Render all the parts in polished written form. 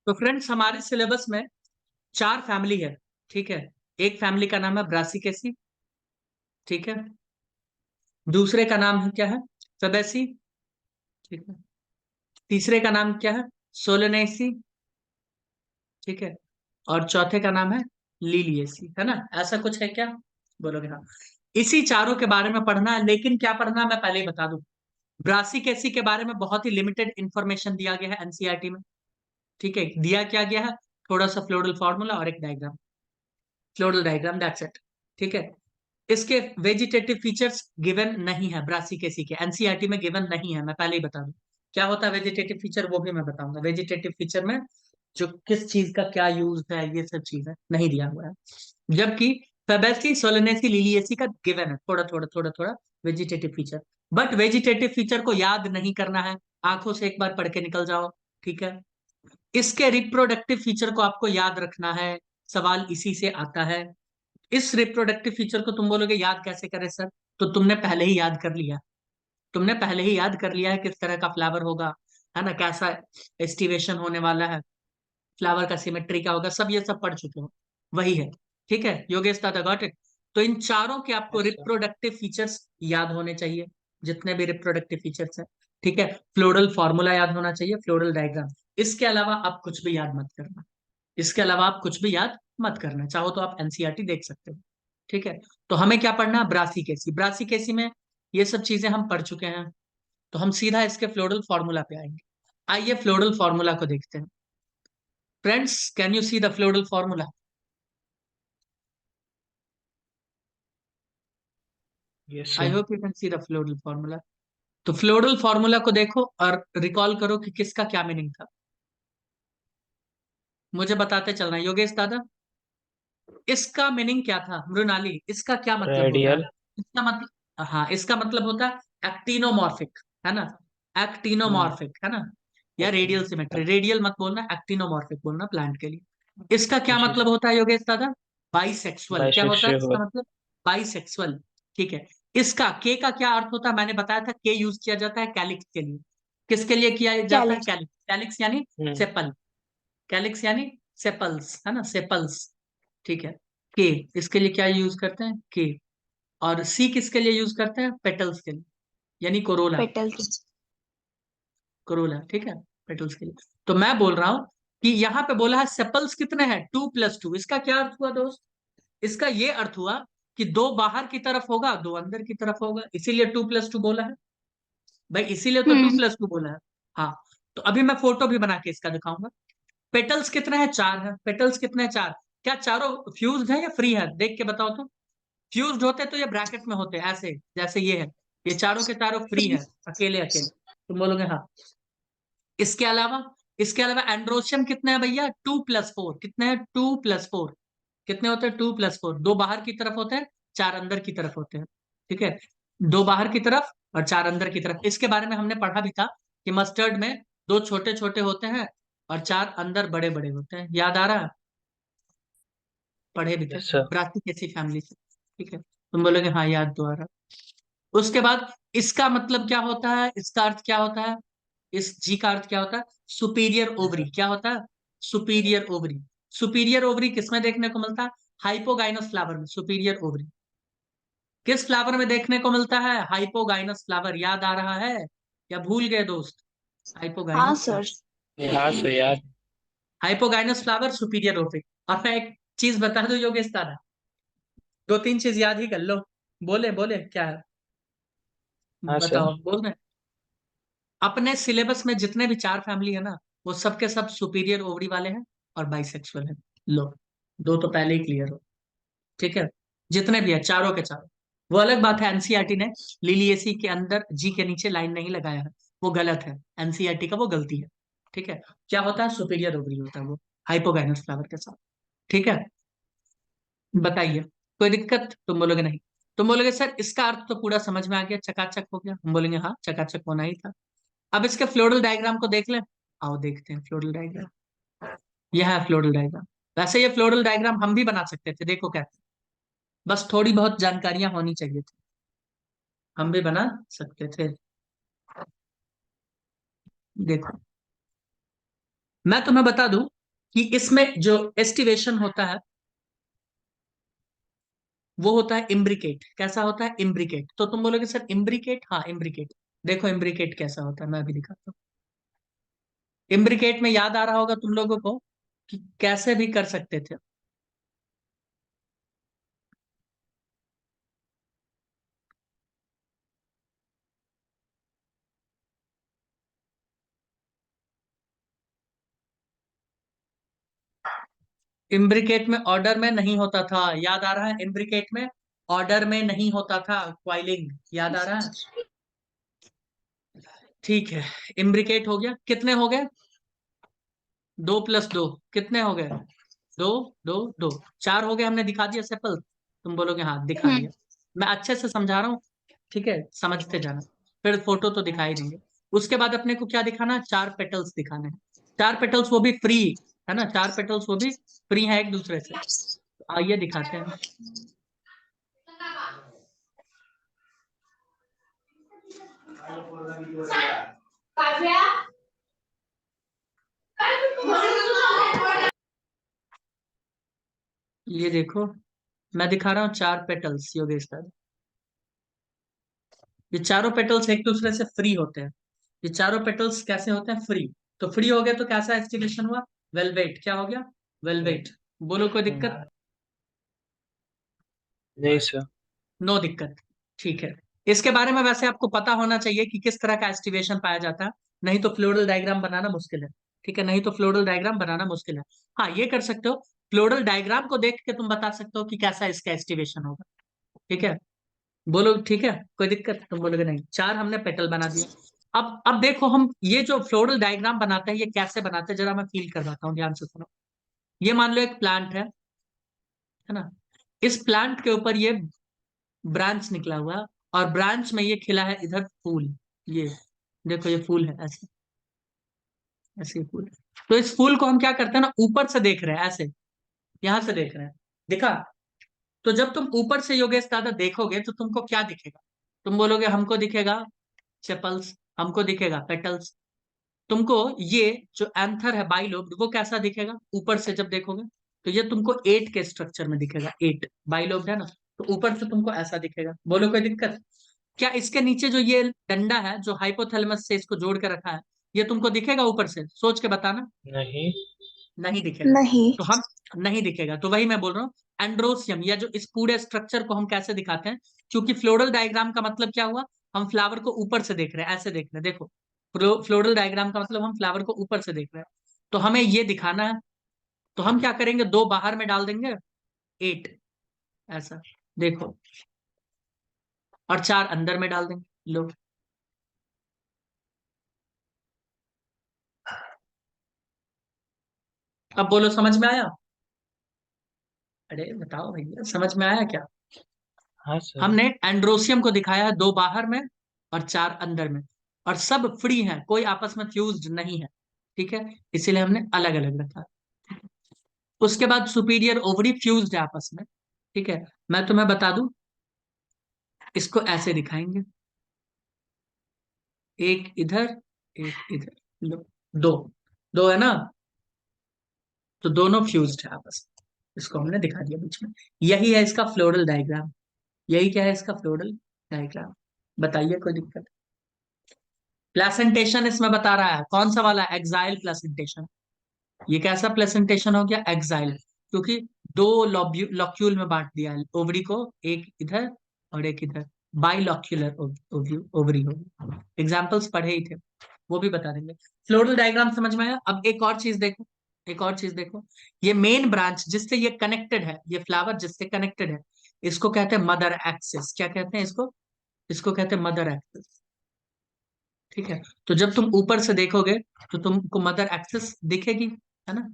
तो फ्रेंड्स हमारे सिलेबस में चार फैमिली है। ठीक है, एक फैमिली का नाम है ब्रासिकेसी। ठीक है, दूसरे का नाम है क्या है, फेबेसी। ठीक है, तीसरे का नाम क्या है, सोलेनेसी। ठीक है, और चौथे का नाम है लिलियसी, है ना? ऐसा कुछ है क्या, बोलोगे हाँ? इसी चारों के बारे में पढ़ना है, लेकिन क्या पढ़ना है मैं पहले ही बता दूं। ब्रासिकेसी के बारे में बहुत ही लिमिटेड इंफॉर्मेशन दिया गया है एनसीईआरटी में। ठीक है, दिया क्या गया है, थोड़ा सा फ्लोरल फॉर्मूला और एक diagram, floral diagram, that's it. ठीक है, इसके वेजिटेटिव फीचर्स गिवन नहीं है, ब्रासिकेसी के एनसीईआरटी में गिवन नहीं है, मैं पहले ही बता दूं। क्या होता है वेजिटेटिव फीचर, वो भी मैं बताऊंगा। वेजिटेटिव फीचर में जो किस चीज का क्या यूज है, ये सब चीजें नहीं दिया हुआ है। जबकि फेबेसी, सोलेनेसी, लिलिएसी का गिवन है थोड़ा थोड़ा थोड़ा थोड़ा vegetative feature. But vegetative feature को याद नहीं करना है, आंखों से एक बार पढ़ के निकल जाओ। ठीक है, इसके रिप्रोडक्टिव फीचर को आपको याद रखना है, सवाल इसी से आता है। इस रिप्रोडक्टिव फीचर को तुम बोलोगे याद कैसे करें सर, तो तुमने पहले ही याद कर लिया। तुमने पहले ही याद कर लिया है किस तरह का फ्लावर होगा, है ना, कैसा एस्टिवेशन होने वाला है, फ्लावर का सिमेट्री क्या होगा, सब ये सब पढ़ चुके हो, वही है। ठीक है योगेश दादा, गॉट इट। तो इन चारों के आपको यस सर। रिप्रोडक्टिव फीचर्स याद होने चाहिए, जितने भी रिप्रोडक्टिव फीचर्स है। ठीक है, फ्लोरल फॉर्मूला याद होना चाहिए, फ्लोरल डायग्राम। इसके अलावा आप कुछ भी याद मत करना, इसके अलावा आप कुछ भी याद मत करना, चाहो तो आप एनसीईआरटी देख सकते हो। ठीक है, तो हमें क्या पढ़ना है, ब्रासिकेसी। ब्रासिकेसी में ये सब चीजें हम पढ़ चुके हैं, तो हम सीधा इसके फ्लोरल फॉर्मूला पे आएंगे। आइए फ्लोरल फॉर्मूला को देखते हैं। Friends, can you see the floral formula? Yes I sir. Hope you can see the floral formula. तो फ्लोरल फॉर्मूला को देखो और रिकॉल करो कि किसका क्या मीनिंग था, मुझे बताते चलना योगेश दादा। इसका मीनिंग क्या था मृणाली, इसका क्या मतलब होता है? रेडियल। इसका मतलब, हाँ, इसका मतलब होता है एक्टिनोमॉर्फिक, है ना, हम्म। एक्टिनोमॉर्फिक, है ना, या ओके। Radial symmetry. रेडियल मत बोलना, एक्टिनोमॉर्फिक बोलना प्लांट के लिए। इसका क्या जी मतलब सर। होता है योगेश दादा? बाइसेक्सुअल। क्या होता है इसका बाइसेक्सुअल। मतलब? बाइसेक्सुअल। ठीक है, इसका के का क्या अर्थ होता है, मैंने बताया था, के यूज किया जाता है कैलिक्स के लिए। किसके लिए किया जाता है कैलिस। कैलिक्स? कैलिक्स यानी हम्म। सेपल, कैलिक्स यानी सेपल्स, है ना, सेपल्स। ठीक है, के, इसके लिए क्या यूज करते हैं, के। और सी किसके लिए यूज करते हैं, पेटल्स के लिए, यानी कोरोला, पेटल की। कोरोला। ठीक है, पेटल्स के लिए। तो मैं बोल रहा हूं कि यहाँ पे बोला है सेपल्स कितने हैं, 2+2। इसका क्या अर्थ हुआ दोस्त? इसका ये अर्थ हुआ कि दो बाहर की तरफ होगा, दो अंदर की तरफ होगा, इसीलिए 2+2 बोला है भाई, इसीलिए तो टू हम्म। प्लस टू बोला है। हाँ, तो अभी मैं फोटो भी बना के इसका दिखाऊंगा। पेटल्स कितने हैं, 4 है। पेटल्स कितने हैं, 4। क्या चारों फ्यूज्ड है या फ्री है, देख के बताओ तो। फ्यूज्ड होते तो ये ब्रैकेट में होते ऐसे, जैसे ये है। ये चारों के चारों फ्री है, अकेले अकेले, तुम बोलोगे हाँ। इसके अलावा, इसके अलावा एंड्रोशियम कितने हैं भैया, 2+4। कितने हैं, 2+4। कितने होते हैं, 2+4। दो बाहर की तरफ होते हैं, 4 अंदर की तरफ होते हैं। ठीक है, दो बाहर की तरफ और 4 अंदर की तरफ। इसके बारे में हमने पढ़ा भी था कि मस्टर्ड में दो छोटे छोटे होते हैं और 4 अंदर बड़े बड़े होते हैं, याद आ रहा है? पढ़े भी थे, यस सर। ब्रासी कैसी फैमिली से। ठीक है, तुम बोलोगे हाँ याद तो आ रहा। उसके बाद इसका मतलब क्या होता है, इसका अर्थ क्या होता है, इस जी का अर्थ क्या होता है, सुपीरियर ओवरी। क्या होता है, सुपीरियर ओवरी। सुपीरियर ओवरी किसमें देखने को मिलता है, हाइपोगाइनस फ्लावर में सुपीरियर ओवरी। किस फ्लावर में देखने को मिलता है, हाइपोगाइनस फ्लावर। याद आ रहा है या भूल गए दोस्त? हाँ हाइपोगाइनस फ्लावर, सर। हाँ सर याद। Hypogynous flower, superior ovary. और मैं एक चीज बता दूं योगेश दादा, दो तीन चीज याद ही कर लो। बोले बोले क्या है, हाँ बताओ, सर। बोल रहे हैं। अपने सिलेबस में जितने भी चार फैमिली है ना, वो सबके सब सुपीरियर ओवरी वाले हैं और बाइसेक्सुअल है। लो, दो तो पहले ही क्लियर हो। ठीक है, जितने भी है चारों के चारों। वो अलग बात है, एनसीईआरटी ने लिलिएसी के अंदर जी के नीचे लाइन नहीं लगाया है, वो गलत है, एनसीईआरटी का वो गलती है। ठीक है, क्या होता है, सुपीरियर ओवरी होता है वो, हाइपोगाइनस फ्लावर के साथ। ठीक है, बताइए, कोई दिक्कत? तुम बोलोगे नहीं। तुम बोलोगे सर इसका अर्थ तो पूरा समझ में आ गया, चकाचक हो गया। हम बोलेंगे हाँ, चकाचक होना ही था। अब इसके फ्लोरल डायग्राम को देख लें, आओ देखते हैं फ्लोरल डायग्राम। यह है फ्लोरल डायग्राम। वैसे ये फ्लोरल डायग्राम हम भी बना सकते थे, देखो कैसे, बस थोड़ी बहुत जानकारियां होनी चाहिए थी, हम भी बना सकते थे। देखो, मैं तुम्हें बता दूं कि इसमें जो एस्टिवेशन होता है वो होता है इम्ब्रिकेट। कैसा होता है? इम्ब्रिकेट। तो तुम बोलोगे सर इम्ब्रिकेट, हाँ इम्ब्रिकेट। देखो इम्ब्रिकेट कैसा होता है, मैं अभी दिखाता हूँ। इम्ब्रिकेट में याद आ रहा होगा तुम लोगों को कि कैसे भी कर सकते थे। इम्ब्रिकेट में ऑर्डर में नहीं होता था, याद आ रहा है? इम्ब्रिकेट में ऑर्डर में नहीं होता था क्वाइलिंग, याद आ रहा है? ठीक है, इम्ब्रिकेट हो गया। कितने हो गए? 2 + 2 कितने हो गए? दो, दो, दो, 4 हो गए। हमने दिखा दिया सेपल? तुम बोलोगे हाँ दिखा हम्म। दिया। मैं अच्छे से समझा रहा हूँ, ठीक है, समझते जाना। फिर फोटो तो दिखाई देंगे। उसके बाद अपने को क्या दिखाना है? 4 पेटल्स दिखाने हैं। 4 पेटल्स वो भी फ्री, है ना? 4 पेटल्स वो भी फ्री है एक दूसरे से। तो आइए दिखाते हैं। ये देखो, मैं दिखा रहा हूँ 4 पेटल्स योगेश सर। ये चारों पेटल्स एक दूसरे से फ्री होते हैं। ये चारों पेटल्स कैसे होते हैं? फ्री। तो फ्री हो गए तो कैसा एस्टिवेशन हुआ? वेलवेट। क्या हो गया? वेलवेट। बोलो कोई दिक्कत? नहीं सर। नो दिक्कत। ठीक है। इसके बारे में वैसे आपको पता होना चाहिए कि किस तरह का एस्टिवेशन पाया जाता है, नहीं तो फ्लोरल डायग्राम बनाना मुश्किल है। ठीक है, नहीं तो फ्लोरल डायग्राम बनाना मुश्किल है। हाँ ये कर सकते हो, फ्लोरल डायग्राम को देख के तुम बता सकते हो कि कैसा इसका एस्टिवेशन होगा। ठीक है, बोलो ठीक है, कोई दिक्कत? तुम बोलोगे नहीं। 4 हमने पेटल बना दिया। अब देखो, हम ये जो फ्लोरल डायग्राम बनाते हैं ये कैसे बनाते हैं जरा मैं फील करवाता हूँ, ध्यान से सुनो। ये मान लो एक प्लांट है ना? इस प्लांट के ऊपर ये ब्रांच निकला हुआ है, और ब्रांच में ये खिला है इधर फूल। ये देखो, ये फूल है ऐसे, ऐसे ही फूल है। तो इस फूल को हम क्या करते हैं ना, ऊपर से देख रहे हैं ऐसे, यहां से देख रहे हैं। दिखा? तो जब तुम ऊपर से योगेश दादा देखोगे तो तुमको क्या दिखेगा? तुम बोलोगे हमको दिखेगा सेपल्स, हमको दिखेगा पेटल्स। तुमको ये जो एंथर है बाइलोब वो कैसा दिखेगा ऊपर से जब देखोगे? तो ये तुमको 8 के स्ट्रक्चर में दिखेगा। 8 बाइलोब है ना, तो ऊपर से तुमको ऐसा दिखेगा। बोलो कोई दिक्कत? क्या इसके नीचे जो ये डंडा है जो हाइपोथैलेमस से इसको जोड़ के रखा है, ये तुमको दिखेगा ऊपर से? सोच के बताना। नहीं। नहीं दिखेगा। नहीं। तो हम, नहीं दिखेगा, तो वही मैं बोल रहा हूँ। एंड्रोसियम, या जो इस पूरे स्ट्रक्चर को हम कैसे दिखाते हैं, क्योंकि फ्लोरल डायग्राम का मतलब क्या हुआ? हम फ्लावर को ऊपर से देख रहे हैं, ऐसे देख रहे हैं। देखो, फ्लोरल डायग्राम का मतलब हम फ्लावर को ऊपर से देख रहे हैं। तो हमें ये दिखाना है। तो हम क्या करेंगे, 2 बाहर में डाल देंगे, 8 ऐसा, देखो, और 4 अंदर में डाल देंगे। लो, अब बोलो समझ में आया? अरे बताओ भैया, समझ में आया क्या? हाँ सर। हमने एंड्रोसियम को दिखाया है 2 बाहर में और 4 अंदर में, और सब फ्री हैं, कोई आपस में फ्यूज्ड नहीं है। ठीक है, इसीलिए हमने अलग अलग रखा। उसके बाद सुपीरियर ओवरी फ्यूज्ड है आपस में। ठीक है, मैं तुम्हें बता दूं, इसको ऐसे दिखाएंगे, एक इधर, एक इधर। लो, दो, दो है ना? तो दोनों फ्यूज्ड है आपस में। इसको हमने दिखा दिया बीच में। यही है इसका फ्लोरल डायग्राम। यही क्या है इसका फ्लोरल डायग्राम? बताइए कोई दिक्कत? प्लेसेंटेशन इसमें बता रहा है, कौन सा वाला? Exile placentation. ये कैसा प्लेसेंटेशन हो गया? एक्साइल, क्योंकि 2 लॉक्यूल में बांट दिया है ओवरी को, एक इधर और एक इधर। बाइलॉक्यूलर ओवरी होगी। एग्जाम्पल्स पढ़े ही थे, वो भी बता देंगे। फ्लोरल डायग्राम समझ में आया? अब एक और चीज देखो, एक और चीज देखो। ये मेन ब्रांच जिससे ये कनेक्टेड है, ये फ्लावर जिससे कनेक्टेड है, इसको कहते हैं मदर एक्सिस। क्या कहते हैं इसको? इसको कहते हैं मदर एक्सिस। ठीक है, तो जब तुम ऊपर से देखोगे तो तुमको मदर एक्सिस दिखेगी, है ना?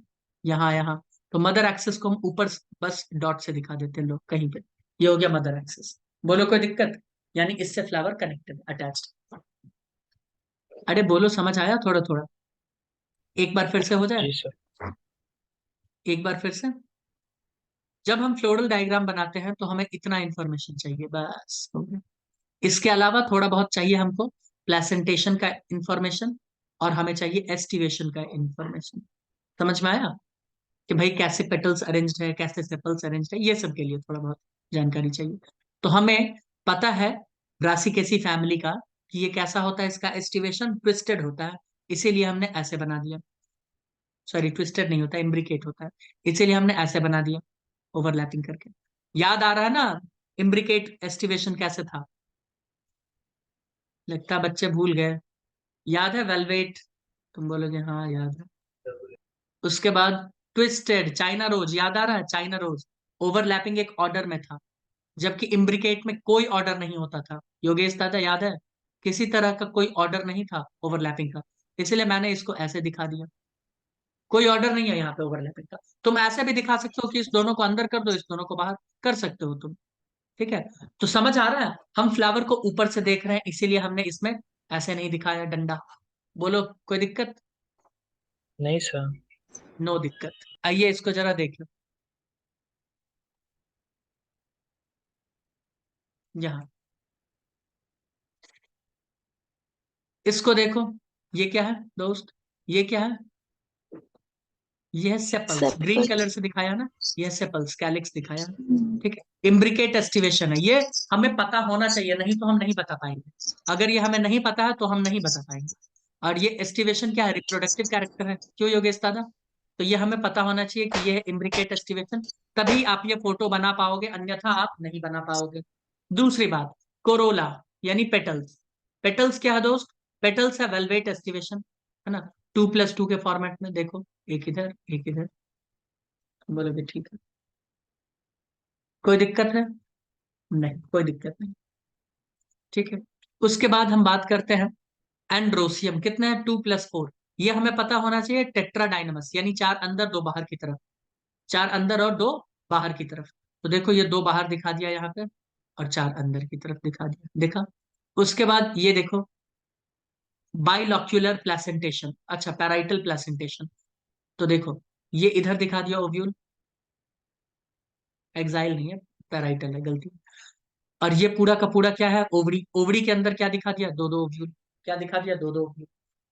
यहाँ यहाँ। तो मदर एक्सिस को हम ऊपर बस डॉट से दिखा देते हैं लोग कहीं पे। ये हो गया मदर एक्सिस। बोलो कोई दिक्कत? यानी इससे फ्लावर कनेक्टेड, अटैच्ड। अरे बोलो समझ आया थोड़ा थोड़ा? एक बार फिर से हो जाए, जी सर। एक बार फिर से। जब हम फ्लोरल डायग्राम बनाते हैं तो हमें इतना इंफॉर्मेशन चाहिए, बस हो गया। इसके अलावा थोड़ा बहुत चाहिए हमको प्लेसेंटेशन का इंफॉर्मेशन, और हमें चाहिए एस्टिवेशन का इंफॉर्मेशन। समझ में आया कि भाई कैसे पेटल्स अरेंज्ड है, कैसे सेपल्स अरेंज्ड है, ये सब के लिए थोड़ा बहुत जानकारी चाहिए। तो हमें पता है ब्रासिकेसी फैमिली का कि ये कैसा होता है, इसका एस्टिवेशन ट्विस्टेड होता है, इसीलिए हमने ऐसे बना दिया। सॉरी, ट्विस्टेड नहीं होता, इम्ब्रिकेट होता है, इसीलिए हमने ऐसे बना दिया ओवरलैपिंग करके। याद आ रहा है ना इम्ब्रिकेट एस्टिवेशन कैसे था? लगता है बच्चे भूल गए। याद है वेलवेट? तुम बोलोगे हाँ याद है। उसके बाद ट्विस्टेड चाइना रोज, याद आ रहा है? चाइना रोज ओवरलैपिंग एक ऑर्डर में था, जबकि इम्ब्रिकेट में कोई ऑर्डर नहीं होता था। योगेश दादा याद है? किसी तरह का कोई ऑर्डर नहीं था ओवरलैपिंग का, इसलिए मैंने इसको ऐसे दिखा दिया। कोई ऑर्डर नहीं है यहाँ पे ओवरलैपिंग का। तुम ऐसे भी दिखा सकते हो कि इस दोनों को अंदर कर दो, इस दोनों को बाहर कर सकते हो तुम। ठीक है, तो समझ आ रहा है? हम फ्लावर को ऊपर से देख रहे हैं, इसीलिए हमने इसमें ऐसे नहीं दिखाया डंडा। बोलो कोई दिक्कत? नहीं सर। नो दिक्कत। आइए इसको जरा देख लो। यहाँ इसको देखो, ये क्या है दोस्त? ये क्या है? ये है सेपल्स, ग्रीन कलर सेपल्स। से दिखाया ना, ये सेपल्स कैलिक्स दिखाया। ठीक है, इम्ब्रिकेट एस्टिवेशन है ये। हमें पता होना चाहिए, नहीं तो हम नहीं बता पाएंगे। अगर ये हमें नहीं पता है तो हम नहीं बता पाएंगे। और ये एस्टिवेशन क्या है? रिप्रोडक्टिव कैरेक्टर है, क्यों योगेश दादा? तो ये हमें पता होना चाहिए कि ये है इम्ब्रिकेट एस्टिवेशन, तभी आप ये फोटो बना पाओगे, अन्यथा आप नहीं बना पाओगे। दूसरी बात, कोरोला यानी पेटल्स। पेटल्स क्या है दोस्त? पेटल्स है वेलवेट एस्टिवेशन, है ना? 2+2 के फॉर्मेट में देखो, एक इधर एक इधर। बोलोगे ठीक है, कोई दिक्कत है? नहीं, कोई दिक्कत नहीं। ठीक है, उसके बाद हम बात करते हैं एंड्रोसियम। कितने हैं? 2+4। ये हमें पता होना चाहिए टेट्राडाइनमस, यानी चार अंदर दो बाहर की तरफ, चार अंदर और दो बाहर की तरफ। तो देखो ये दो बाहर दिखा दिया यहाँ पे, और चार अंदर की तरफ दिखा दिया, देखा? उसके बाद ये देखो बाइलॉक्यूलर प्लेसेंटेशन, अच्छा पैराइटल प्लेसेंटेशन। तो देखो ये इधर दिखा दिया ओव्यूल, एक्साइल नहीं है, पैराइटल है, गलती। और ये पूरा का पूरा क्या है? ओवरी। ओवरी के अंदर क्या दिखा दिया? दो दो ओव्यूल। क्या दिखा दिया? दो दो ओव्यूल।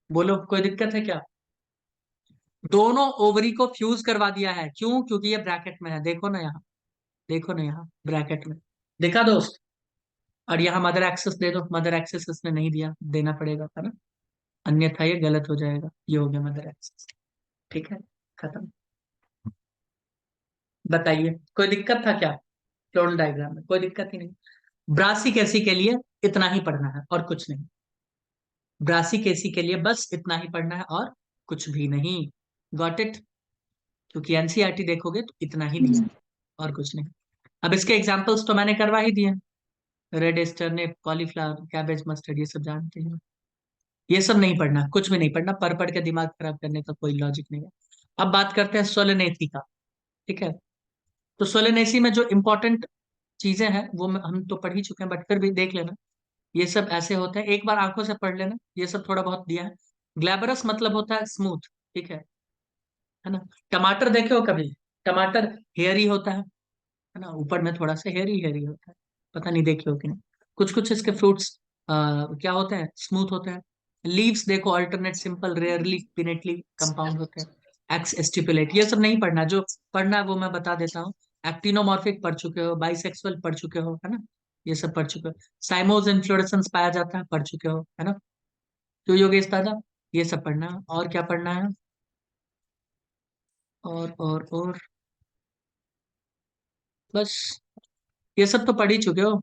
बोलो कोई दिक्कत है क्या? दोनों ओवरी को फ्यूज करवा दिया है, क्यों? क्योंकि ये ब्रैकेट में है, देखो ना यहाँ, देखो ना यहाँ ब्रैकेट में, देखा दोस्त? और यहाँ मदर एक्सेस दे दो, मदर एक्सेस इसने नहीं दिया, देना पड़ेगा है ना, अन्यथा ये गलत हो जाएगा। ये हो गया मदर एक्सेस। ठीक है, खत्म। बताइए कोई दिक्कत था क्या? फ्लोरल डायग्राम में कोई दिक्कत ही नहीं। ब्रासिकेसी के लिए इतना ही पढ़ना है और कुछ नहीं। ब्रासिकेसी के लिए बस इतना ही पढ़ना है और कुछ भी नहीं। Got it? क्योंकि एनसीईआरटी देखोगे तो इतना ही दिया है और कुछ नहीं। अब इसके एग्जांपल्स तो मैंने करवा ही दिए, रेड स्टर्निप, कॉलीफ्लावर, कैबेज, मस्टर्ड, ये सब जानते हैं। ये सब नहीं पढ़ना, कुछ भी नहीं पढ़ना, पढ़ पढ़ के दिमाग खराब करने का कोई लॉजिक नहीं है। अब बात करते हैं सोलेनेसी का। ठीक है, तो सोलेनेसी में जो इंपॉर्टेंट चीजें हैं वो हम तो पढ़ ही चुके हैं, बट फिर भी देख लेना। ये सब ऐसे होते हैं, एक बार आंखों से पढ़ लेना, ये सब थोड़ा बहुत दिया है। ग्लैबरस मतलब होता है स्मूथ। ठीक है ना? टमाटर देखे हो कभी? टमाटर हेयरी होता है ना, ऊपर में थोड़ा सा हेयरी हेयरी होता है, पता नहीं देखे हो कि नहीं। कुछ कुछ इसके फ्रूट्स क्या होते हैं? स्मूथ होते हैं। लीव्स देखो, alternate, simple, rarely, pinnately compound होते हैं। एक्स स्टिपुलेट, ये सब नहीं पढ़ना, जो पढ़ना है वो मैं बता देता हूँ। एक्टिनोमॉर्फिक पढ़ चुके हो, बाइसेक्सुअल पढ़ चुके हो, है ना? ये सब पढ़ चुके हो। साइमोज इन्फ्लोरेसेंस पाया जाता है, पढ़ चुके हो, है ना? तो योगेश दादा ये सब पढ़ना है, और क्या पढ़ना है? और बस ये सब तो पढ़ ही चुके हो।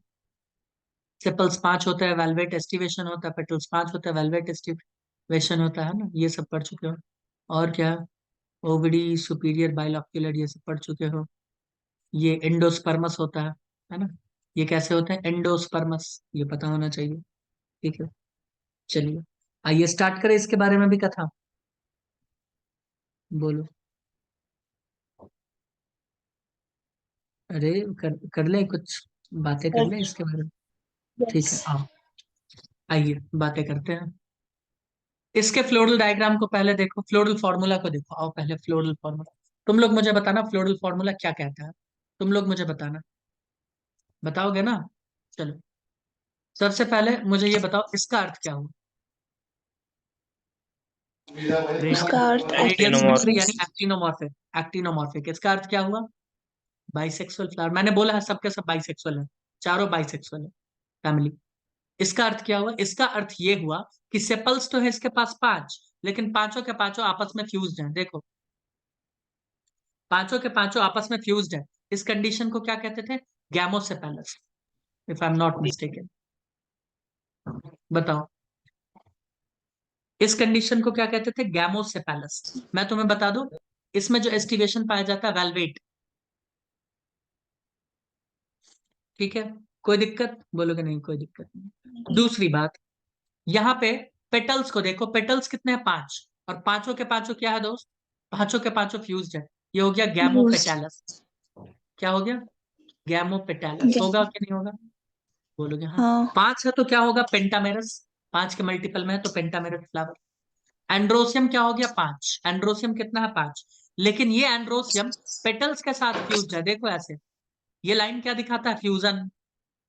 सेपल्स 5 होता है, वेलवेट एस्टिवेशन होता है, पेटल्स 5 होता है, वेलवेट एस्टिवेशन होता है ना, ये सब पढ़ चुके हो। और क्या? ओविडी, सुपीरियर, बाइलॉक्यूलर, ये सब पढ़ चुके हो। ये एंडोस्पर्मस होता है ना? ये कैसे होता है? एंडोस्पर्मस, ये पता होना चाहिए। ठीक है, चलिए आइए स्टार्ट करें इसके बारे में भी कथा। बोलो। अरे कर ले कुछ, बातें कर ले यस। इसके बारे में। ठीक यस। है, आओ आइए बातें करते हैं। इसके फ्लोरल डायग्राम को पहले देखो, फ्लोरल फॉर्मूला को देखो, आओ पहले फ्लोरल फॉर्मूला। तुम लोग मुझे बताना फ्लोरल फॉर्मूला क्या कहता है, तुम लोग मुझे बताना, बताओगे ना? चलो, सबसे पहले मुझे ये बताओ इसका अर्थ क्या हुआ? रेडियल उसका अर्थ रेडियल सिमेट्री यानी एक्टिनोमॉर्फ। एक्टिनोमॉर्फिक। एक्टिनोमॉर्फिक इसका अर्थ क्या हुआ? Bisexual flower. मैंने बोला है सबके सब बाइसेक्सुअल है, चारों बाइसेक्सुअल है फैमिली। इसका अर्थ क्या हुआ? इसका अर्थ ये हुआ कि सेपल्स तो है इसके पास पांच, लेकिन पांचों के पांचों आपस में फ्यूज्ड हैं। देखो, पांचों के पांचों आपस में फ्यूज्ड है। इस कंडीशन को क्या कहते थे? Gamosepalous, if I am not mistaken. बताओ, इस कंडीशन को क्या कहते थे? गैमोसेपेलस। मैं तुम्हें बता दूं, इसमें जो एस्टिवेशन पाया जाता है वेलवेट। ठीक है, कोई दिक्कत? बोलोगे नहीं कोई दिक्कत नहीं। दूसरी बात, यहाँ पे पेटल्स को देखो, पेटल्स कितने हैं? पांच। और पांचों के पांचों क्या है दोस्त? पांचों के पांचों फ्यूज्ड है। ये हो गया यूज गैमोपेटैलस। क्या हो गया? गैमोपेटैलस। होगा कि नहीं होगा? बोलोगे हाँ। हाँ पांच है तो क्या होगा? पेंटामेरस। पांच के मल्टीपल में है तो पेंटामेरस फ्लावर। एंड्रोसियम क्या हो गया? पांच। एंड्रोसियम कितना है? पांच। लेकिन ये एंड्रोसियम पेटल्स के साथ फ्यूज्ड है। देखो ऐसे, ये लाइन क्या दिखाता है? फ्यूजन।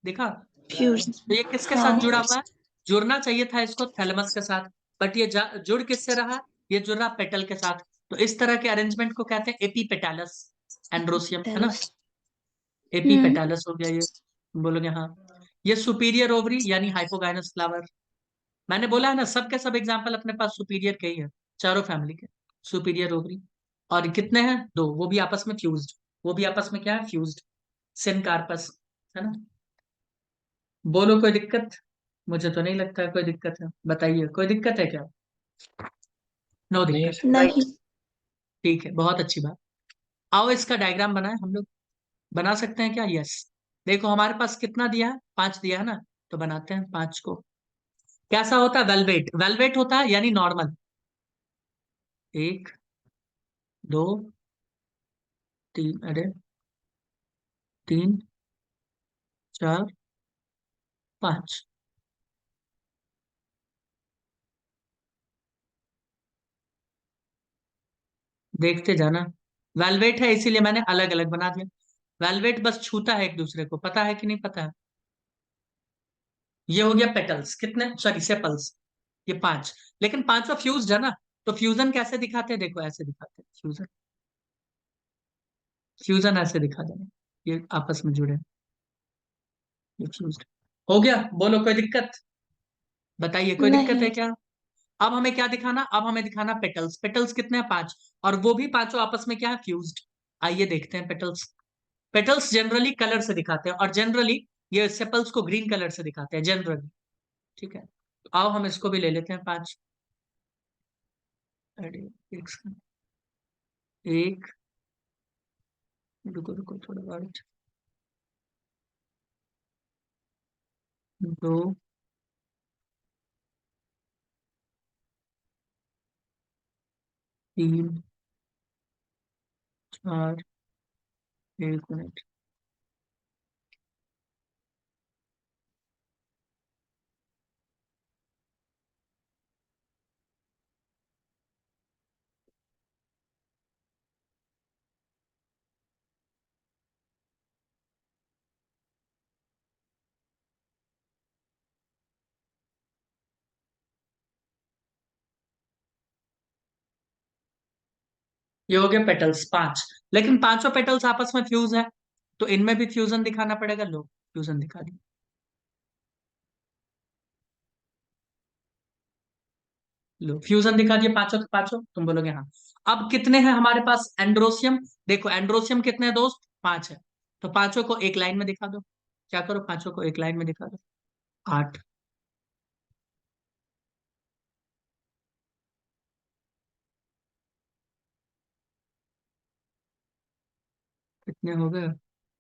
देखा? फ्यूज तो ये किसके हाँ साथ जुड़ा हुआ है? जुड़ना चाहिए था इसको थैलेमस के साथ, बट ये जुड़ किससे रहा? ये जुड़ रहा पेटल के साथ। तो इस तरह के अरेंजमेंट को कहते हैं एपीपेटालस एंड्रोसियम, है ना? टेलस। एपीपेटालस हो गया ये। बोलोगे हाँ। ये सुपीरियर ओवरी यानी हाइपोगाइनस फ्लावर। मैंने बोला है ना, सबके सब एग्जाम्पल अपने पास सुपीरियर के ही है, चारों फैमिली के। Superior ovary. और कितने हैं? दो, वो भी आपस में फ्यूज्ड। वो भी आपस में क्या है? फ्यूज्ड। सिनकार्पस, है ना? बोलो कोई दिक्कत? मुझे तो नहीं लगता है कोई दिक्कत है, बताइए कोई दिक्कत है क्या? नो नहीं दिक्कत, सर। राइट। नहीं। ठीक है, बहुत अच्छी बात। आओ इसका डायग्राम बनाए हम लोग। बना सकते हैं क्या? यस। देखो हमारे पास कितना दिया है? पांच दिया है ना, तो बनाते हैं पांच को। कैसा होता है? वेलवेट। वेलवेट होता है यानी नॉर्मल। एक, दो, तीन, अरे तीन, चार, पांच। देखते जाना। वेलवेट है इसीलिए मैंने अलग अलग बना दिया। वेलवेट बस छूता है एक दूसरे को, पता है कि नहीं पता है? ये हो गया पेटल्स। कितने? Sorry, sepals. ये पांच। लेकिन पांचों फ्यूज्ड है ना, तो फ्यूजन कैसे दिखाते हैं? देखो ऐसे दिखाते हैं फ्यूजन। फ्यूजन ऐसे दिखा देना, ये आपस में जुड़े, ये फ्यूज्ड। हो गया। बोलो कोई दिक्कत? बताइए कोई दिक्कत है नहीं। क्या? अब हमें क्या दिखाना? अब हमें दिखाना पेटल्स। पेटल्स कितने हैं? पांच। और वो भी पांचों आपस में क्या है? फ्यूज्ड। आइए देखते हैं पेटल्स। पेटल्स जनरली कलर से दिखाते हैं, और जनरली ये सेपल्स को ग्रीन कलर से दिखाते हैं जनरली। ठीक है, तो आओ हम इसको भी ले लेते हैं पांच। अरे, एक second। एक, रुको रुको थोड़ा वेट। दो, तीन, चार, एक मिनट। ये हो गया पेटल्स पांच। लेकिन पांचों पेटल्स आपस में फ्यूज है, तो इनमें भी फ्यूजन दिखाना पड़ेगा। लो, फ्यूजन दिखा दी। लो, फ्यूजन दिखा दिए पांचों के पांचों। तुम बोलोगे हाँ। अब कितने हैं हमारे पास एंड्रोसियम? देखो एंड्रोसियम कितने हैं दोस्त? पांच है। तो पांचों को एक लाइन में दिखा दो। क्या करो? पांचों को एक लाइन में दिखा दो। आठ। कितने हो गए?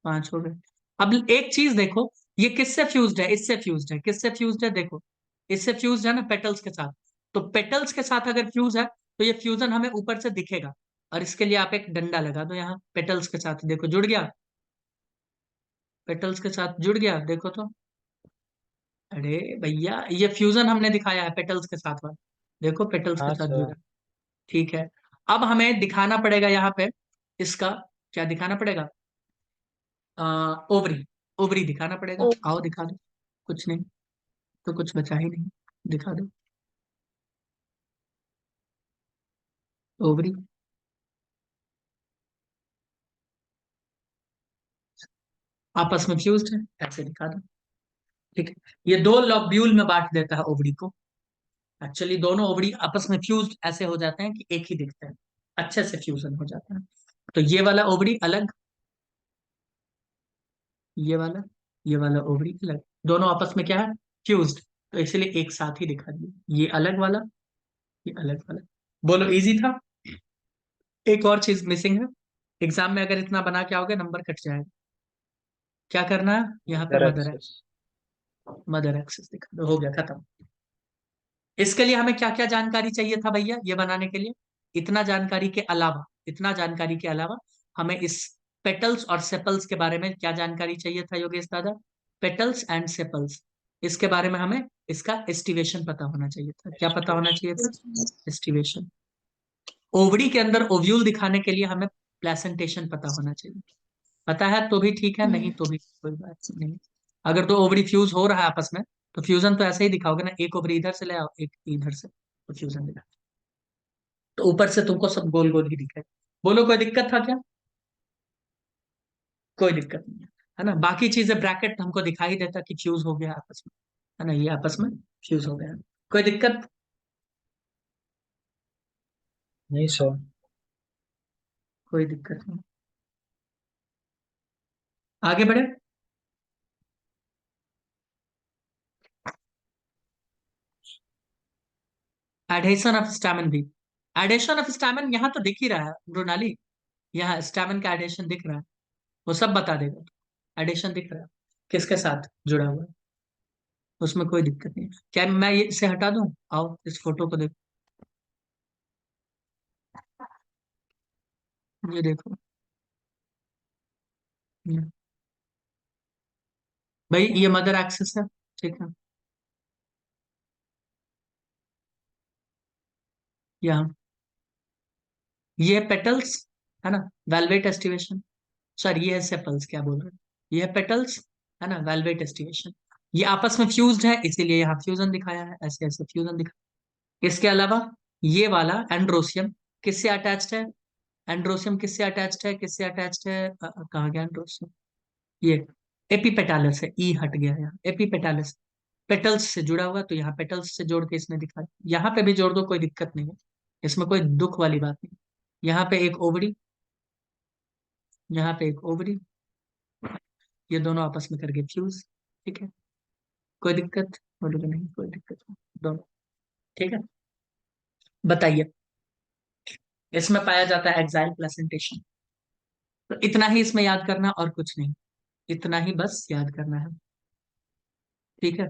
पांच हो गए। अब एक चीज देखो, ये किससे फ्यूज्ड है? इससे फ्यूज्ड है। किससे फ्यूज्ड है? देखो, इससे फ्यूज्ड है ना, पेटल्स के साथ। तो पेटल्स के साथ अगर फ्यूज है, तो ये फ्यूजन हमें ऊपर से दिखेगा। और इसके लिए आप एक डंडा लगा दो यहाँ पेटल्स के साथ। देखो जुड़ गया, पेटल्स के साथ जुड़ गया, देखो तो। अरे भैया, ये फ्यूजन हमने दिखाया है पेटल्स के साथ वाला। देखो पेटल्स के हाँ साथ सर। जुड़ा। ठीक है, अब हमें दिखाना पड़ेगा यहाँ पे इसका। क्या दिखाना पड़ेगा? ओवरी। ओवरी दिखाना पड़ेगा। ओ आओ दिखा दो। कुछ नहीं तो कुछ बचा ही नहीं, दिखा दो। ओवरी, आपस में फ्यूज्ड है, ऐसे दिखा दो। ठीक है, ये दो लॉब्यूल में बांट देता है ओवरी को। एक्चुअली दोनों ओवरी आपस में फ्यूज्ड ऐसे हो जाते हैं कि एक ही दिखते हैं, अच्छे से फ्यूजन हो जाता है। तो ये वाला ओवरी अलग, ये वाला, ये वाला ओवरी अलग, दोनों आपस में क्या है, फ्यूज्ड। तो इसलिए एक साथ ही दिखा दिया, ये अलग वाला, ये अलग वाला। बोलो इजी था। एक और चीज मिसिंग है, एग्जाम में अगर इतना बना के आओगे नंबर कट जाएगा। क्या करना है, यहाँ पे मदर मदर है, एक्सेस। मदर एक्सेस दिखा दो, हो गया खत्म। इसके लिए हमें क्या क्या जानकारी चाहिए था भैया ये बनाने के लिए? इतना जानकारी के अलावा, इतना जानकारी के अलावा हमें इस पेटल्स और सेपल्स के बारे में क्या जानकारी चाहिए था योगेश दादा? पेटल्स एंड सेपल्स, इसके बारे में हमें इसका एस्टिवेशन पता होना चाहिए था। क्या पता होना चाहिए था? एस्टिवेशन। ओवरी के अंदर ओव्यूल दिखाने के लिए हमें प्लेसेंटेशन पता होना चाहिए। पता है तो भी ठीक है, नहीं तो भी कोई बात नहीं। अगर तो ओवरी फ्यूज हो रहा है आपस में, तो फ्यूजन तो ऐसे ही दिखाओगे ना, एक ओवरी इधर से ले आओ, एक इधर से, तो फ्यूजन दिखा। तो ऊपर से तुमको सब गोल गोल ही दिखाए। बोलो कोई दिक्कत था क्या? कोई दिक्कत नहीं है ना? बाकी चीजें ब्रैकेट हमको दिखाई देता कि फ्यूज हो गया आपस में, है ना, ये आपस में फ्यूज हो गया। कोई दिक्कत? नहीं सर। कोई दिक्कत नहीं। आगे बढ़े। एडेशन ऑफ स्टैमिन भी, एडेशन ऑफ स्टैमिन यहाँ तो दिख ही रहा है मृणाली, यहाँ स्टैमिन का एडेशन दिख रहा है, वो सब बता देगा। एडिशन दिख रहा है किसके साथ जुड़ा हुआ है, उसमें कोई दिक्कत नहीं है। क्या मैं ये इसे हटा दूं? आओ इस फोटो को देखो, ये देखो। ये- भाई ये मदर एक्सेस है, ठीक है, यहाँ ये पेटल्स, है ना, वेलवेट एस्टिवेशन। सॉरी ये है सेपल्स, क्या बोल रहे हैं, ये है पेटल्स, है ना, वेलवेट एस्टिवेशन। ये आपस में फ्यूज्ड है, इसीलिए यहाँ फ्यूजन दिखाया है, ऐसे ऐसे फ्यूजन दिखा। इसके अलावा ये वाला एंड्रोसियम किससे अटैच्ड है? एंड्रोसियम किससे अटैच्ड है, किससे अटैच्ड है, कहाँ गया एंड्रोसियम? ये एपिपेटालस है, ई हट गया यहाँ, एपिपेटालस पेटल्स से जुड़ा हुआ, तो यहाँ पेटल्स से जोड़ के इसने दिखाया। यहाँ पे भी जोड़ दो, कोई दिक्कत नहीं है, इसमें कोई दुख वाली बात नहीं। यहाँ पे एक ओवरी, यहाँ पे एक ओवरी, ये दोनों आपस में करके फ्यूज। ठीक है, कोई दिक्कत? बोलोगे नहीं कोई दिक्कत नहीं, दोनों ठीक है। बताइए, इसमें पाया जाता है एक्साइल प्लेसेंटेशन। तो इतना ही इसमें याद करना और कुछ नहीं, इतना ही बस याद करना है। ठीक है,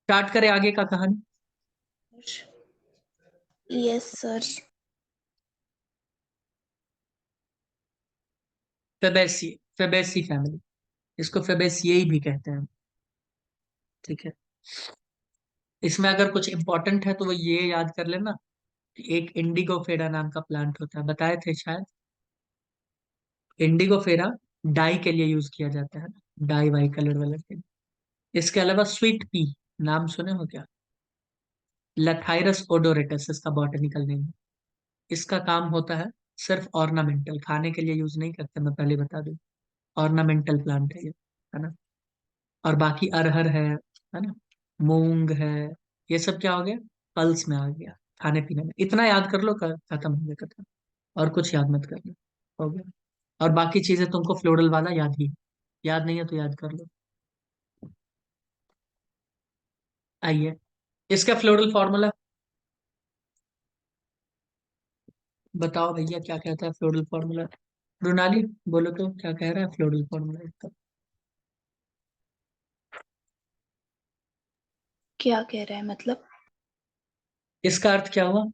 स्टार्ट करें आगे का कहानी। Yes, sir. Fabaceae, Fabaceae family, इसको फेबेसियई भी कहते हैं। ठीक है, इसमें अगर कुछ इंपॉर्टेंट है तो वो ये याद कर लेना कि एक इंडिगोफेरा नाम का प्लांट होता है, बताए थे शायद। इंडिगोफेरा डाई के लिए यूज किया जाता है, डाई वाई कलर वाले के लिए। इसके अलावा स्वीट पी, नाम सुने हो क्या? लथाइरस ओडोरेटस इसका बॉटनिकल नेम है। इसका काम होता है सिर्फ ऑर्नामेंटल, खाने के लिए यूज नहीं करते, मैं पहले बता दूं। ऑर्नामेंटल प्लांट है ये, है ना। और बाकी अरहर है ना, मूंग है, ये सब क्या हो गया, पल्स में आ गया, खाने पीने में। इतना याद कर लो, खत्म हो गया कथा। और कुछ याद मत करना, हो गया। और बाकी चीजें तुमको फ्लोरल वाला याद ही है। याद नहीं है तो याद कर लो। आइए, इसका फ्लोरल फॉर्मूला बताओ भैया, क्या कहता है फ्लोरल फॉर्मूला? रोनाली बोलो तो क्या कह रहा है फ्लोरल फॉर्मूला इसका? क्या कह रहा है मतलब? इसका अर्थ क्या हुआ?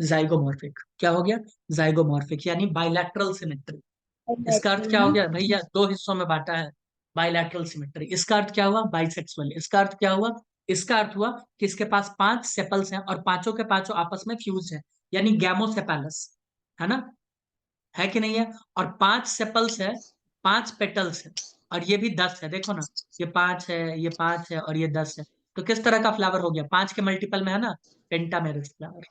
जाइगोमॉर्फिक। क्या हो गया? जाइगोमॉर्फिक यानी बाइलैटरल सिमेट्री। इसका अर्थ Bilateral क्या हो ना? गया भैया, दो हिस्सों में बांटा है, बाइलैटरल सिमेट्री। इसका अर्थ क्या हुआ? बाइसेक्सुअल। इसका अर्थ क्या हुआ? इसका अर्थ हुआ कि इसके पास 5 सेपल्स हैं और पांचों के पांचों आपस में फ्यूज है, यानी गैमोसेपेलस, है ना, है कि नहीं है? और 5 सेपल्स है, 5 पेटल्स है, और ये भी 10 है, देखो ना, ये 5 है, ये 5 है और ये 10 है। तो किस तरह का फ्लावर हो गया? 5 के मल्टीपल में है ना, पेंटामेरस फ्लावर।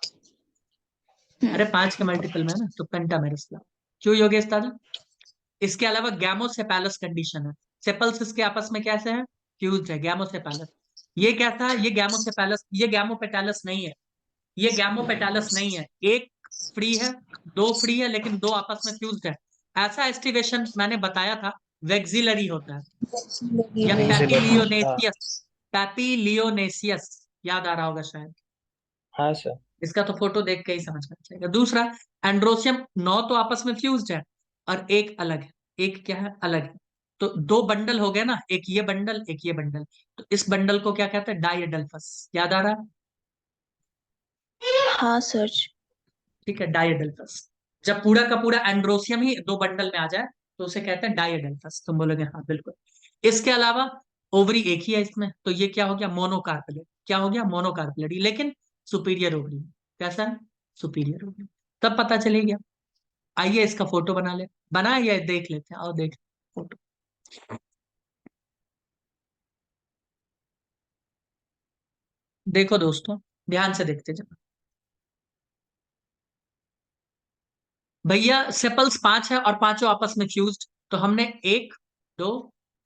अरे 5 के मल्टीपल में है ना, तो पेंटामेरस फ्लावर। क्यों योगेश दादा? इसके अलावा गैमोसेपैलस कंडीशन है। सेपल्स इसके आपस में कैसे हैं? फ्यूज्ड है, गैमोसेपैलस। ये क्या था? ये गैमोसेपैलस, ये गैमोपेटालस नहीं है, ये गैमोपेटालस नहीं है। एक फ्री है, दो फ्री है, लेकिन दो आपस में फ्यूज्ड है। ऐसा एस्टिवेशन मैंने बताया था, वेक्सिलरी होता है, लगी या हुई है। हाँ। पैपिलियोनेसियस। पैपिलियोनेसियस, याद आ रहा होगा शायद। हाँ सर। इसका तो फोटो देख के ही समझ में आ जाएगा। दूसरा, एंड्रोसियम, 9 तो आपस में फ्यूज्ड है और एक अलग है। एक क्या है? अलग है। तो दो बंडल हो गए ना, एक ये बंडल, एक ये बंडल। तो इस बंडल को क्या कहते हैं? डाइएडल्फस। याद आ रहा है? हाँ सर। ठीक है, डाइएडल्फस। जब पूरा का पूरा एंड्रोसियम ही दो बंडल में आ जाए तो उसे कहते हैं डाइएडल्फस। तुम बोलोगे हाँ बिल्कुल। इसके अलावा ओवरी एक ही है इसमें, तो ये क्या हो गया? मोनोकार्पेलेट। क्या हो गया? मोनोकार्पेलेट, लेकिन सुपीरियर ओवरी। कैसा है? Superior ovary. तब पता चलेगा। आइए इसका फोटो बना ले, बना या देख लेते हैं, और देख फोटो। देखो दोस्तों, ध्यान से देखते जाओ भैया। सेपल्स 5 है और पांचों आपस में फ्यूज्ड। तो हमने 1, 2,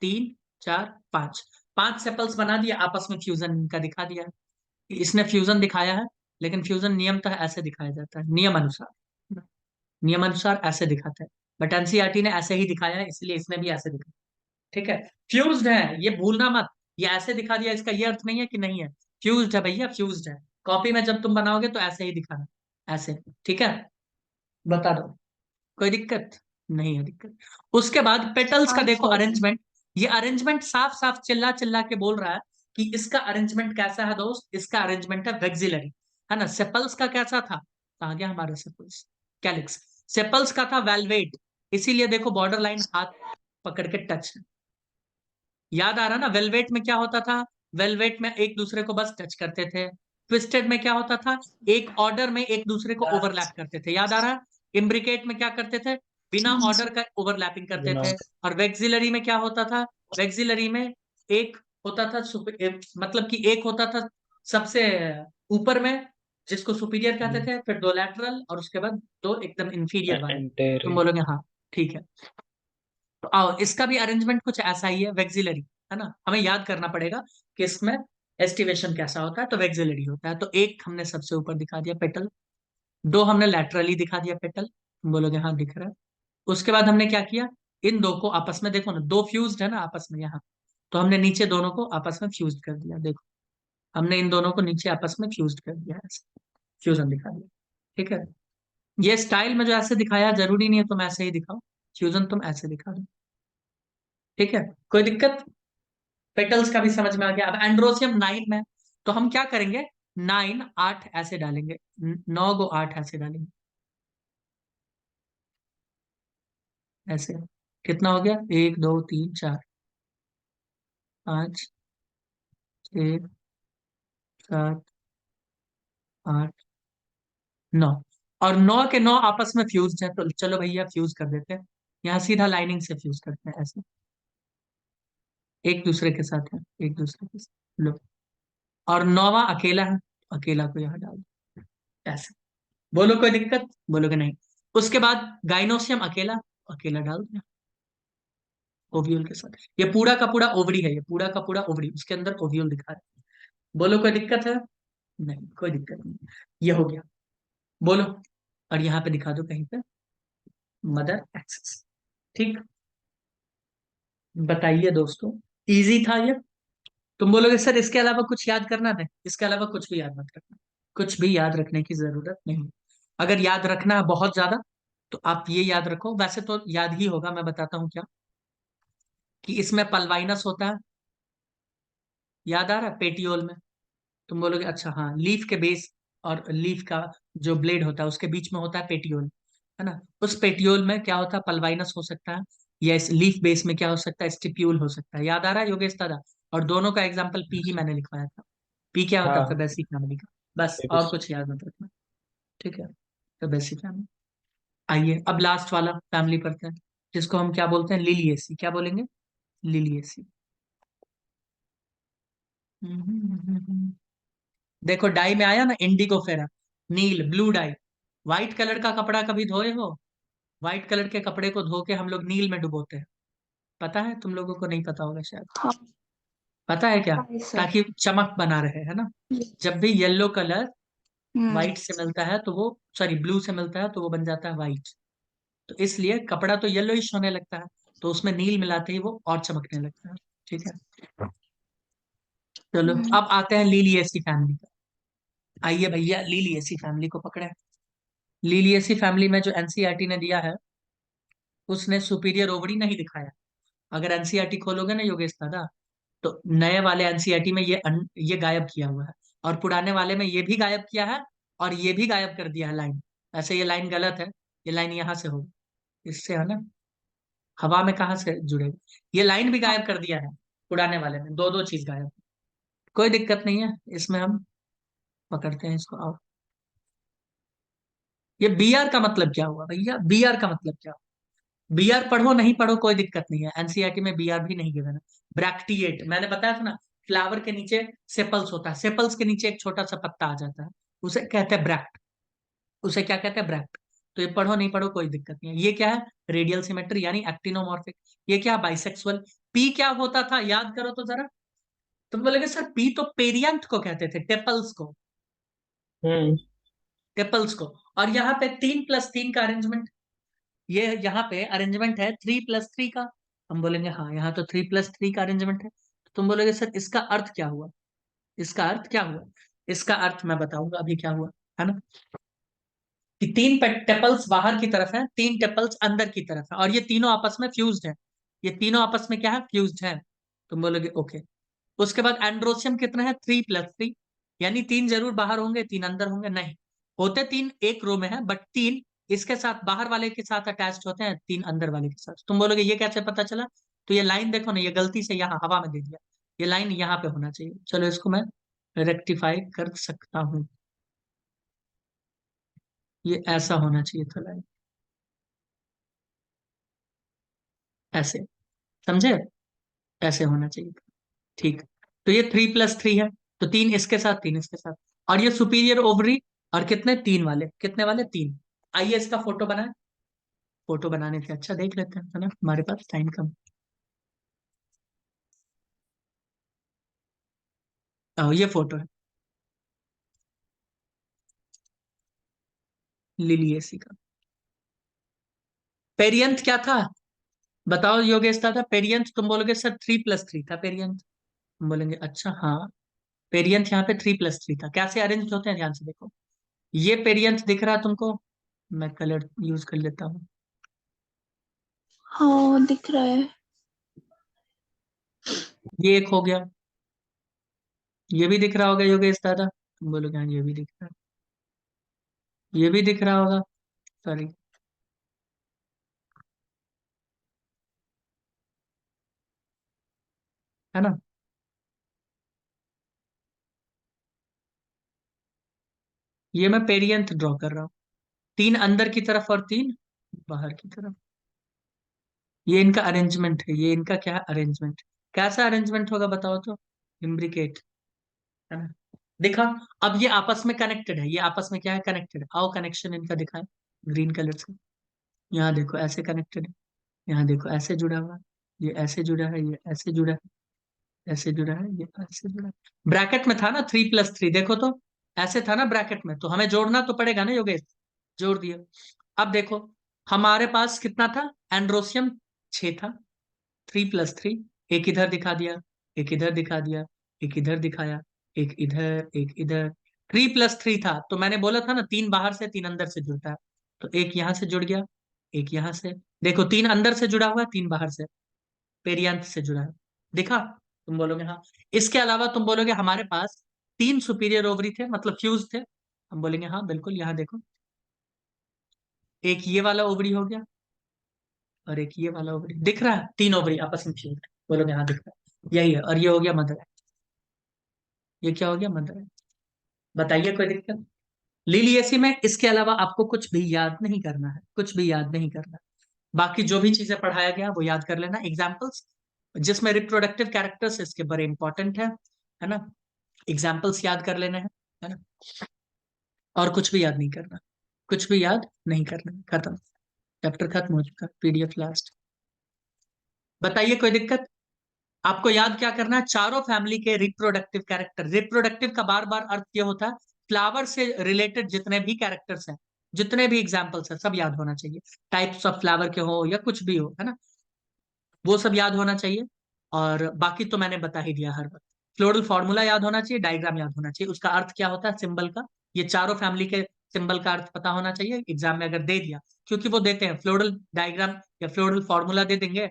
3, 4, 5, 5 सेपल्स बना दिया, आपस में फ्यूजन का दिखा दिया है। इसने फ्यूजन दिखाया है, लेकिन फ्यूजन नियमतः ऐसे दिखाया जाता है, नियम अनुसार। नियम अनुसार ऐसे दिखाता है, बट एनसीईआरटी ने ऐसे ही दिखाया है, इसलिए इसने भी ऐसे दिखाया। ठीक है, फ्यूज्ड है, ये भूलना मत। ये ऐसे दिखा दिया, इसका ये अर्थ नहीं है कि नहीं है। फ्यूज्ड है भैया, फ्यूज्ड है। कॉपी में जब तुम बनाओगे तो ऐसे ही दिखाना, ऐसे। ठीक है, बता दो, कोई दिक्कत नहीं है? दिक्कत। उसके बाद पेटल्स का हाँ देखो सर। अरेंजमेंट। ये अरेंजमेंट साफ साफ चिल्ला चिल्ला के बोल रहा है कि इसका अरेंजमेंट कैसा है दोस्त? इसका अरेंजमेंट है वेक्सिलरी, है ना। सेपल्स का कैसा था? कहा गया हमारा सेपल्स, कैलिक्स। सेपल्स का था वेलवेट, इसीलिए देखो बॉर्डर लाइन हाथ पकड़ के टच है। याद आ रहा ना, वेलवेट में क्या होता था? वेलवेट में एक दूसरे को बस टच करते थे। ट्विस्टेड में क्या होता था? एक ऑर्डर में एक दूसरे को ओवरलैप करते थे। याद आ रहा है? इम्ब्रिकेट में क्या करते थे? बिना ऑर्डर का ओवरलैपिंग करते बिना। थे। और वेक्सिलरी में क्या होता था? वेक्सिलरी में एक होता था मतलब कि एक होता था सबसे ऊपर में, जिसको सुपीरियर कहते थे, फिर दो लैटरल, और उसके बाद दो एकदम इंफीरियर वाले। तुम एंटेरियर। बोलोगे हाँ, ठीक है। तो आओ, इसका भी अरेंजमेंट कुछ ऐसा ही है, वेक्सिलरी, है ना। हमें याद करना पड़ेगा कि इसमें एस्टिवेशन कैसा होता है। तो वेक्सिलरी होता है, तो एक हमने सबसे ऊपर दिखा दिया पेटल, दो हमने लैटरली दिखा दिया पेटल। तुम बोलोगे हाँ दिख रहा है। उसके बाद हमने क्या किया? इन दो को आपस में, देखो ना, दो फ्यूज्ड है ना आपस में यहाँ। तो हमने नीचे दोनों को आपस में फ्यूज्ड कर दिया, देखो। हमने इन दोनों को नीचे आपस में फ्यूज्ड कर दिया, ऐसे फ्यूजन दिखा दिया। ठीक है, ये स्टाइल में जो ऐसे दिखाया, जरूरी नहीं है तुम ऐसे ही दिखाओ, फ्यूजन तुम ऐसे दिखा दो। ठीक है, कोई दिक्कत? पेटल्स का भी समझ में आ गया। अब एंड्रोसियम 9 में, तो हम क्या करेंगे? 9, 8 ऐसे डालेंगे, 9 को 8 ऐसे डालेंगे, ऐसे। कितना हो गया? 1, 2, 3, 4, 5, 6, 7, 8, 9। और 9 के 9 आपस में फ्यूज है, तो चलो भैया फ्यूज कर देते हैं। यहाँ सीधा लाइनिंग से फ्यूज करते हैं, ऐसे एक दूसरे के साथ है, एक दूसरे के साथ लो। और 9वां अकेला है, अकेला को यहाँ डाल दो, ऐसे। बोलो कोई दिक्कत? बोलोगे नहीं? उसके बाद गाइनोसियम अकेला, अकेला डाल दो ओव्यूल के साथ। ये पूरा का पूरा ओवरी है, ये पूरा का पूरा ओवरी, उसके अंदर ओव्यूल दिखा रहा है। बोलो कोई दिक्कत है? नहीं, कोई दिक्कत नहीं। ये हो गया, बोलो। और यहाँ पे दिखा दो कहीं पे मदर एक्सेस। ठीक, बताइए दोस्तों, इजी था ये? तुम बोलोगे सर इसके अलावा कुछ याद करना है? इसके अलावा कुछ भी याद मत रखना, कुछ भी याद रखने की जरूरत नहीं। अगर याद रखना है बहुत ज्यादा, तो आप ये याद रखो, वैसे तो याद ही होगा, मैं बताता हूँ क्या, कि इसमें पल्वाइनस होता है। याद आ रहा है? पेटियोल में। तुम बोलोगे अच्छा हाँ, लीफ के बेस और लीफ का जो ब्लेड होता है उसके बीच में होता है पेटियोल, है ना। उस पेटियोल में क्या होता है? पल्वाइनस हो सकता है, या इस लीफ बेस में क्या हो सकता है? स्टिप्यूल हो सकता है। याद आ रहा है योगेश दादा? और दोनों का एग्जाम्पल पी ही मैंने लिखवाया था। पी क्या होता है? हाँ। फेबेसी फैमिली का। बस, ये भी और कुछ याद मत रखना। ठीक है, फेबेसी फैमिली। आइए अब लास्ट वाला फैमिली पढ़ते हैं, जिसको हम क्या बोलते हैं? लिलिएसी। क्या बोलेंगे? लिलियसी। देखो डाई में आया ना, इंडिगो फेरा, नील, ब्लू डाई। व्हाइट कलर का कपड़ा कभी धोए हो? व्हाइट कलर के कपड़े को धो के हम लोग नील में डुबोते हैं। पता है? तुम लोगों को नहीं पता होगा शायद। हाँ पता है क्या? हाँ सर। ताकि चमक बना रहे, है ना। जब भी येलो कलर हम्म। व्हाइट से मिलता है तो वो, सॉरी ब्लू से मिलता है तो वो बन जाता है व्हाइट। तो इसलिए कपड़ा तो येलोइश होने लगता है, तो उसमें नील मिलाते ही वो और चमकने लगता है। ठीक है, चलो हम्म। अब आते हैं लीलियसी फैमिली का। आइए भैया, लीलियसी फैमिली को पकड़े। लीलियसी फैमिली में जो एनसीईआरटी ने दिया है, उसने सुपीरियर ओवरी नहीं दिखाया। अगर एनसीईआरटी खोलोगे ना योगेश दादा, तो नए वाले एनसीईआरटी में ये गायब किया हुआ है, और पुराने वाले में ये भी गायब किया है, और ये भी गायब कर दिया है लाइन। ऐसे ये लाइन गलत है, ये लाइन यहाँ से होगी, इससे, है ना। हवा में कहाँ से जुड़ेगा? ये लाइन भी गायब कर दिया है पुराने वाले में, दो दो चीज गायब। कोई दिक्कत नहीं है इसमें, हम पकड़ते हैं इसको। आओ, ये बी आर का मतलब क्या हुआ भैया? बी आर का मतलब क्या? बी आर पढ़ो नहीं पढ़ो कोई दिक्कत नहीं है, एनसीईआरटी में बी आर भी नहीं गिवन है। ब्रैक्टिएट, मैंने बताया था ना, फ्लावर के नीचे सेपल्स होता है, सेपल्स के नीचे एक छोटा सा पत्ता आ जाता है, उसे कहते हैं ब्रैक्ट। उसे क्या कहते हैं? ब्रैक्ट। तो ये पढ़ो नहीं पढ़ो कोई दिक्कत नहीं है। ये क्या है? रेडियल सिमेट्री यानी एक्टिनोमॉर्फिक। ये क्या? बाइसेक्सुअल। पी क्या होता था याद करो तो जरा। तुम बोलोगे सर पी तो पेरियंथ को कहते थे, टेपल्स को। हम्म। टेपल्स को। और यहाँ पे 3+3 का अरेंजमेंट, ये यहाँ पे अरेंजमेंट है 3+3 का। हम बोलेंगे हाँ, यहाँ तो 3+3 का अरेंजमेंट है। तो तुम बोलोगे सर इसका अर्थ क्या हुआ? इसका अर्थ क्या हुआ? इसका अर्थ मैं बताऊंगा अभी क्या हुआ, है ना। कि 3 टेपल्स बाहर की तरफ है, 3 टेपल्स अंदर की तरफ है, और ये तीनों आपस में फ्यूज्ड है। ये तीनों आपस में क्या है? फ्यूज्ड है। तुम बोलोगे ओके। उसके बाद एंड्रोसियम कितना है? 3+3। यानी 3 जरूर बाहर होंगे, 3 अंदर होंगे? नहीं, होते 3 एक रो में है, बट 3 इसके साथ, बाहर वाले के साथ अटैच्ड होते हैं, 3 अंदर वाले के साथ। तुम बोलोगे ये कैसे पता चला? तो ये लाइन देखो ना, ये गलती से यहाँ हवा में दे दिया। ये लाइन यहाँ पे होना चाहिए। चलो इसको मैं रेक्टिफाई कर सकता हूँ। ये ऐसा होना चाहिए था लाइन, ऐसे, समझे? ऐसे होना चाहिए था। ठीक। तो ये 3+3 है, तो 3 इसके साथ, 3 इसके साथ। और ये सुपीरियर ओवरी, और कितने? 3 वाले। कितने वाले? 3। आइए इसका फोटो बनाए। फोटो बनाने से अच्छा देख लेते हैं, है ना, हमारे पास टाइम कम। ये फोटो है लिलियसी का। पेरियंथ क्या था? बताओ योगेश दादा, पेरियंथ। तुम बोलोगे सर 3+3 था पेरियंथ। हम बोलेंगे अच्छा हाँ, पेरियंथ यहाँ पे 3+3 था। कैसे अरेंज होते हैं ध्यान से देखो। ये पेरियंथ दिख रहा है तुमको? मैं कलर यूज कर लेता हूँ। हाँ दिख रहा है। ये एक हो गया। ये भी दिख रहा होगा योगेश दादा? तुम बोलोगे हाँ ये भी दिख रहा है, ये भी दिख रहा होगा। सॉरी, है ना। ये मैं पेरियंथ ड्रॉ कर रहा हूँ, 3 अंदर की तरफ और 3 बाहर की तरफ। ये इनका अरेंजमेंट है, ये इनका क्या है? अरेंजमेंट। कैसा अरेंजमेंट होगा बताओ तो? इम्ब्रिकेट, है ना। दिखा? अब ये आपस में कनेक्टेड है, ये आपस में क्या है? कनेक्टेड। आओ कनेक्शन इनका दिखाएं ग्रीन कलर से। यहाँ देखो ऐसे कनेक्टेड है, यहाँ देखो ऐसे जुड़ा हुआ है, ये ऐसे जुड़ा है, ये ऐसे जुड़ा है, ऐसे जुड़ा है, ये ऐसे जुड़ा है। ब्रैकेट में था ना 3+3, देखो तो, ऐसे था ना ब्रैकेट में, तो हमें जोड़ना तो पड़ेगा ना योगेश। जोड़ दिया। अब देखो, हमारे पास कितना था? एंड्रोसियम 6 था। 3+3, एक इधर दिखा दिया, एक इधर दिखा दिया, एक इधर दिखाया, एक इधर, एक इधर। 3+3 था, तो मैंने बोला था ना 3 बाहर से 3 अंदर से जुड़ता है। तो एक यहां से जुड़ गया, एक यहां से। देखो 3 अंदर से जुड़ा हुआ है, 3 बाहर से, पेरियंथ से जुड़ा है। दिखा? तुम बोलोगे हाँ। इसके अलावा तुम बोलोगे हमारे पास 3 सुपीरियर ओवरी थे, मतलब फ्यूज थे। हम बोलेंगे हाँ बिल्कुल, यहाँ देखो, एक ये वाला ओवरी हो गया, और एक ये वाला ओवरी दिख रहा है, 3 ओवरी आपस में फ्यूज। बोलोगे हाँ दिख रहा है, यही है। और ये हो गया मदर। ये क्या हो गया? मदर। बताइए कोई दिक्कत? लिलियसी में इसके अलावा आपको कुछ भी याद नहीं करना है, कुछ भी याद नहीं करना। बाकी जो भी चीजें पढ़ाया गया वो याद कर लेना, एग्जाम्पल्स। जिसमें रिप्रोडक्टिव कैरेक्टर्स इसके बड़े इंपॉर्टेंट है ना। एग्जाम्पल्स याद कर लेने हैं, है ना, और कुछ भी याद नहीं करना, कुछ भी याद नहीं करना, खत्म, चैप्टर खत्म हो चुका, पीडीएफ लास्ट। बताइए कोई दिक्कत? आपको याद क्या करना है? चारों फैमिली के रिप्रोडक्टिव कैरेक्टर। रिप्रोडक्टिव का बार बार अर्थ ये होता है फ्लावर से रिलेटेड जितने भी कैरेक्टर्स हैं, जितने भी एग्जाम्पल्स हैं, सब याद होना चाहिए। टाइप्स ऑफ फ्लावर के हो या कुछ भी हो, है ना, वो सब याद होना चाहिए। और बाकी तो मैंने बता ही दिया हर वक्त। फ्लोरल फॉर्मूला याद होना चाहिए, डायग्राम याद होना चाहिए, उसका अर्थ क्या होता है सिंबल का, ये चारों फैमिली के सिंबल का अर्थ पता होना चाहिए एग्जाम में अगर दे दिया, क्योंकि वो देते हैं फ्लोरल डायग्राम या फ्लोरल फॉर्मूला दे देंगे,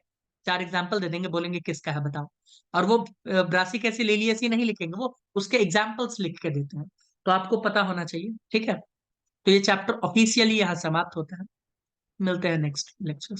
4 एग्जाम्पल दे देंगे, बोलेंगे किसका है बताओ। और वो ब्रासी कैसी लेलियसी नहीं लिखेंगे, वो उसके एग्जाम्पल्स लिख के देते हैं, तो आपको पता होना चाहिए, ठीक है। तो ये चैप्टर ऑफिशियली यहाँ समाप्त होता है। मिलते हैं नेक्स्ट लेक्चर।